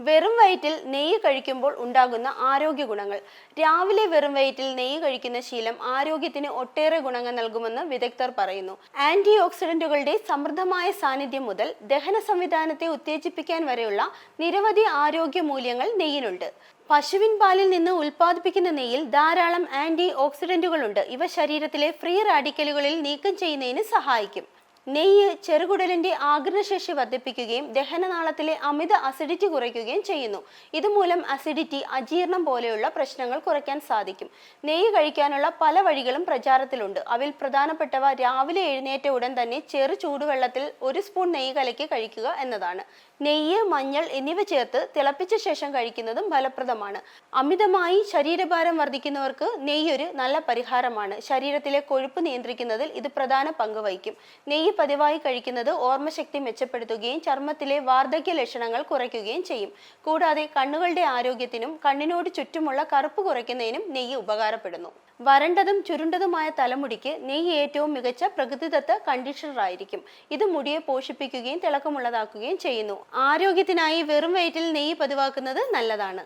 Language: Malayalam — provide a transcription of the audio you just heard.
വെറും വയറ്റിൽ നെയ്യ് കഴിക്കുമ്പോൾ ഉണ്ടാകുന്ന ആരോഗ്യ ഗുണങ്ങൾ. രാവിലെ വെറും വയറ്റിൽ നെയ്യ് കഴിക്കുന്ന ശീലം ആരോഗ്യത്തിന് ഒട്ടേറെ ഗുണങ്ങൾ നൽകുമെന്ന് വിദഗ്ധർ പറയുന്നു. ആന്റി ഓക്സിഡന്റുകളുടെ സമൃദ്ധമായ സാന്നിധ്യം മുതൽ ദഹന സംവിധാനത്തെ ഉത്തേജിപ്പിക്കാൻ വരെയുള്ള നിരവധി ആരോഗ്യ മൂല്യങ്ങൾ നെയ്യിനുണ്ട്. പശുവിൻ പാലിൽ നിന്ന് ഉൽപ്പാദിപ്പിക്കുന്ന നെയ്യിൽ ധാരാളം ആന്റി ഓക്സിഡന്റുകളുണ്ട്. ഇവ ശരീരത്തിലെ ഫ്രീ റാഡിക്കലുകളിൽ നീക്കം ചെയ്യുന്നതിന് സഹായിക്കും. നെയ്യ് ചെറുകുടലിന്റെ ആഗിരണശേഷി വർദ്ധിപ്പിക്കുകയും ദഹനനാളത്തിലെ അമിത അസിഡിറ്റി കുറയ്ക്കുകയും ചെയ്യുന്നു. ഇതുമൂലം അസിഡിറ്റി, അജീർണം പോലെയുള്ള പ്രശ്നങ്ങൾ കുറയ്ക്കാൻ സാധിക്കും. നെയ്യ് കഴിക്കാനുള്ള പല വഴികളും പ്രചാരത്തിലുണ്ട്. അവയിൽ പ്രധാനപ്പെട്ടവ രാവിലെ എഴുന്നേറ്റ ഉടൻ തന്നെ ചെറു ചൂടുവെള്ളത്തിൽ 1 സ്പൂൺ നെയ്യ് കലക്കി കഴിക്കുക എന്നതാണ്. നെയ്യ്, മഞ്ഞൾ എന്നിവ ചേർത്ത് തിളപ്പിച്ച ശേഷം കഴിക്കുന്നതും ഫലപ്രദമാണ്. അമിതമായി ശരീരഭാരം വർദ്ധിക്കുന്നവർക്ക് നെയ്യ് ഒരു നല്ല പരിഹാരമാണ്. ശരീരത്തിലെ കൊഴുപ്പ് നിയന്ത്രിക്കുന്നതിൽ ഇത് പ്രധാന പങ്ക് വഹിക്കും. നെയ്യ് പതിവായി കഴിക്കുന്നത് ഓർമ്മശക്തി മെച്ചപ്പെടുത്തുകയും ചർമ്മത്തിലെ വാർദ്ധക്യ ലക്ഷണങ്ങൾ കുറയ്ക്കുകയും ചെയ്യും. കൂടാതെ കണ്ണുകളുടെ ആരോഗ്യത്തിനും കണ്ണിനോട് ചുറ്റുമുള്ള കറുപ്പ് കുറയ്ക്കുന്നതിനും നെയ്യ് ഉപകാരപ്പെടുന്നു. വരണ്ടതും ചുരുണ്ടതുമായ തലമുടിക്ക് നെയ്യ് ഏറ്റവും മികച്ച പ്രകൃതിദത്ത കണ്ടീഷണർ ആയിരിക്കും. ഇത് മുടിയെ പോഷിപ്പിക്കുകയും തിളക്കമുള്ളതാക്കുകയും ചെയ്യുന്നു. ആരോഗ്യത്തിനായി വെറും വയറ്റിൽ നെയ്യ് പതിവാക്കുന്നത് നല്ലതാണ്.